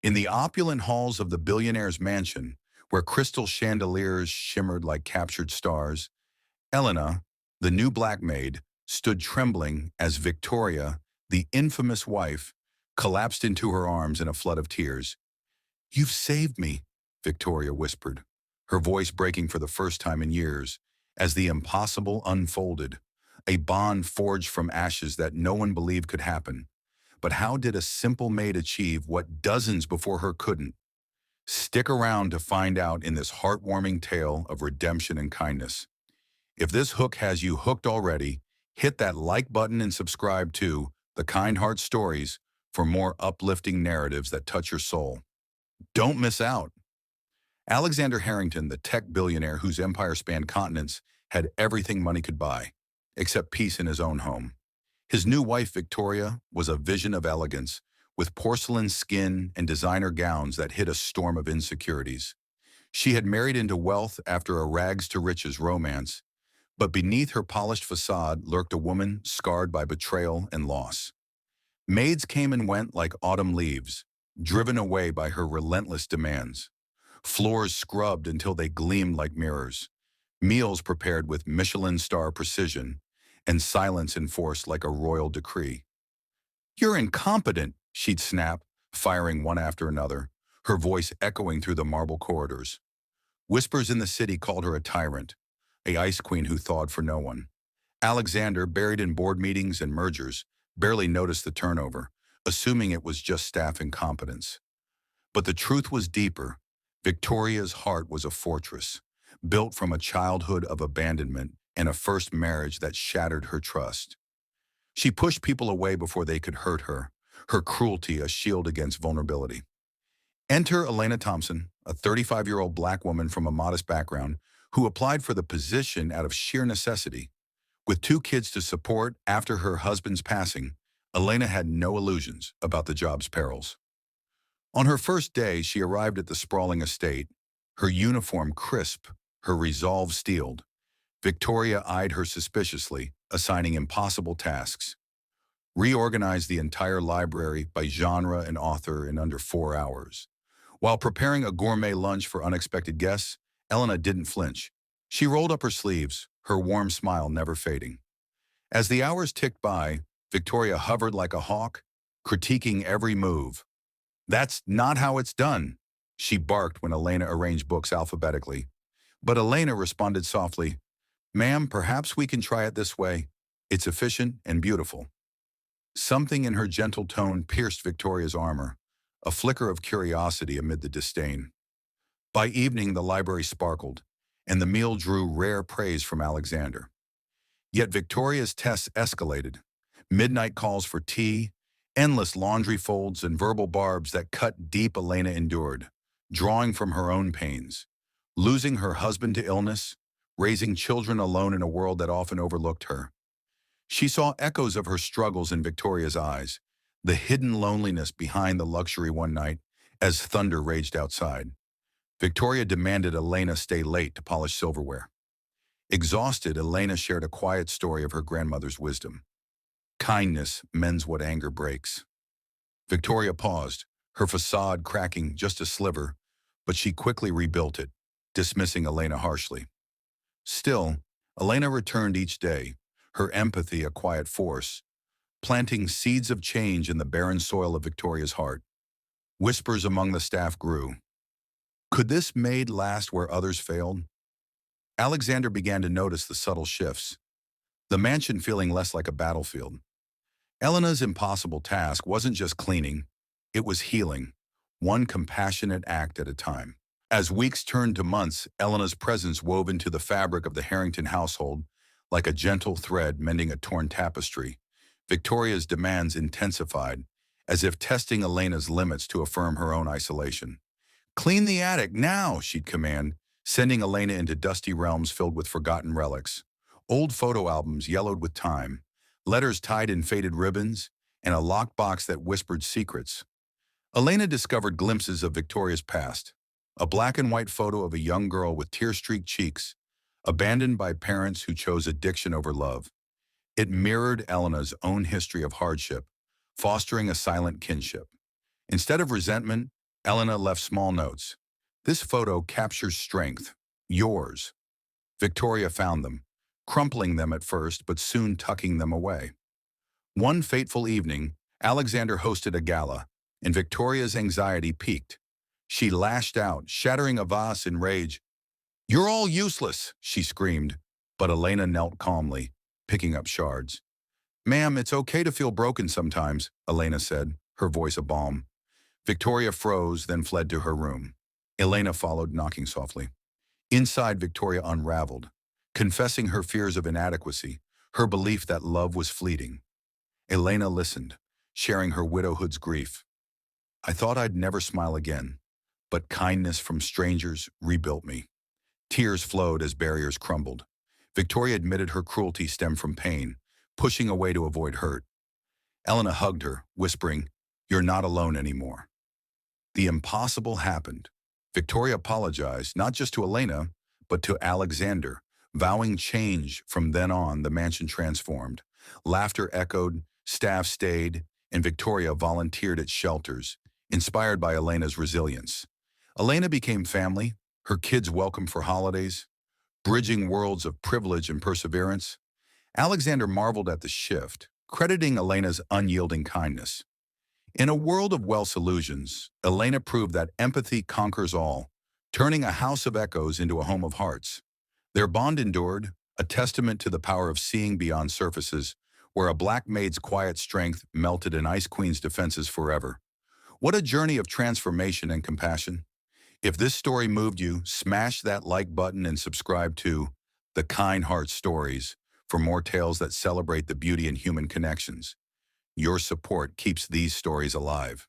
In the opulent halls of the billionaire's mansion, where crystal chandeliers shimmered like captured stars, Elena, the new black maid, stood trembling as Victoria, the infamous wife, collapsed into her arms in a flood of tears. "You've saved me," Victoria whispered, her voice breaking for the first time in years, as the impossible unfolded, a bond forged from ashes that no one believed could happen. But how did a simple maid achieve what dozens before her couldn't? Stick around to find out in this heartwarming tale of redemption and kindness. If this hook has you hooked already, hit that like button and subscribe to The Kind Heart Stories for more uplifting narratives that touch your soul. Don't miss out. Alexander Harrington, the tech billionaire whose empire spanned continents, had everything money could buy, except peace in his own home. His new wife, Victoria, was a vision of elegance, with porcelain skin and designer gowns that hid a storm of insecurities. She had married into wealth after a rags-to-riches romance, but beneath her polished facade lurked a woman scarred by betrayal and loss. Maids came and went like autumn leaves, driven away by her relentless demands. Floors scrubbed until they gleamed like mirrors. Meals prepared with Michelin star precision, and silence enforced like a royal decree. "You're incompetent," she'd snap, firing one after another, her voice echoing through the marble corridors. Whispers in the city called her a tyrant, a ice queen who thawed for no one. Alexander, buried in board meetings and mergers, barely noticed the turnover, assuming it was just staff incompetence. But the truth was deeper. Victoria's heart was a fortress, built from a childhood of abandonment and a first marriage that shattered her trust. She pushed people away before they could hurt her cruelty a shield against vulnerability. Enter Elena Thompson, a 35-year-old black woman from a modest background who applied for the position out of sheer necessity. With two kids to support after her husband's passing, Elena had no illusions about the job's perils. On her first day, she arrived at the sprawling estate, her uniform crisp, her resolve steeled. Victoria eyed her suspiciously, assigning impossible tasks. Reorganize the entire library by genre and author in under 4 hours. While preparing a gourmet lunch for unexpected guests, Elena didn't flinch. She rolled up her sleeves, her warm smile never fading. As the hours ticked by, Victoria hovered like a hawk, critiquing every move. "That's not how it's done," she barked when Elena arranged books alphabetically. But Elena responded softly, "Ma'am, perhaps we can try it this way. It's efficient and beautiful." Something in her gentle tone pierced Victoria's armor, a flicker of curiosity amid the disdain. By evening, the library sparkled, and the meal drew rare praise from Alexander. Yet Victoria's tests escalated. Midnight calls for tea, endless laundry folds, and verbal barbs that cut deep. Elena endured, drawing from her own pains. Losing her husband to illness, raising children alone in a world that often overlooked her. She saw echoes of her struggles in Victoria's eyes, the hidden loneliness behind the luxury one night as thunder raged outside. Victoria demanded Elena stay late to polish silverware. Exhausted, Elena shared a quiet story of her grandmother's wisdom. "Kindness mends what anger breaks." Victoria paused, her facade cracking just a sliver, but she quickly rebuilt it, dismissing Elena harshly. Still, Elena returned each day, her empathy a quiet force, planting seeds of change in the barren soil of Victoria's heart. Whispers among the staff grew. Could this maid last where others failed? Alexander began to notice the subtle shifts, the mansion feeling less like a battlefield. Elena's impossible task wasn't just cleaning, it was healing, one compassionate act at a time. As weeks turned to months, Elena's presence wove into the fabric of the Harrington household like a gentle thread mending a torn tapestry. Victoria's demands intensified, as if testing Elena's limits to affirm her own isolation. "Clean the attic now," she'd command, sending Elena into dusty realms filled with forgotten relics. Old photo albums yellowed with time, letters tied in faded ribbons, and a locked box that whispered secrets. Elena discovered glimpses of Victoria's past. A black and white photo of a young girl with tear-streaked cheeks, abandoned by parents who chose addiction over love. It mirrored Elena's own history of hardship, fostering a silent kinship. Instead of resentment, Elena left small notes. This photo captures strength. Yours. Victoria found them, crumpling them at first but soon tucking them away. One fateful evening, Alexander hosted a gala, and Victoria's anxiety peaked. She lashed out, shattering a vase in rage. "You're all useless," she screamed, but Elena knelt calmly, picking up shards. "Ma'am, it's okay to feel broken sometimes," Elena said, her voice a balm. Victoria froze, then fled to her room. Elena followed, knocking softly. Inside, Victoria unraveled, confessing her fears of inadequacy, her belief that love was fleeting. Elena listened, sharing her widowhood's grief. "I thought I'd never smile again, but kindness from strangers rebuilt me." Tears flowed as barriers crumbled. Victoria admitted her cruelty stemmed from pain, pushing away to avoid hurt. Elena hugged her, whispering, "You're not alone anymore." The impossible happened. Victoria apologized, not just to Elena, but to Alexander, vowing change. From then on, the mansion transformed. Laughter echoed, staff stayed, and Victoria volunteered at shelters, inspired by Elena's resilience. Elena became family, her kids welcome for holidays, bridging worlds of privilege and perseverance. Alexander marveled at the shift, crediting Elena's unyielding kindness. In a world of Welsh illusions, Elena proved that empathy conquers all, turning a house of echoes into a home of hearts. Their bond endured, a testament to the power of seeing beyond surfaces, where a black maid's quiet strength melted an ice queen's defenses forever. What a journey of transformation and compassion. If this story moved you, smash that like button and subscribe to The Kind Heart Stories for more tales that celebrate the beauty in human connections. Your support keeps these stories alive.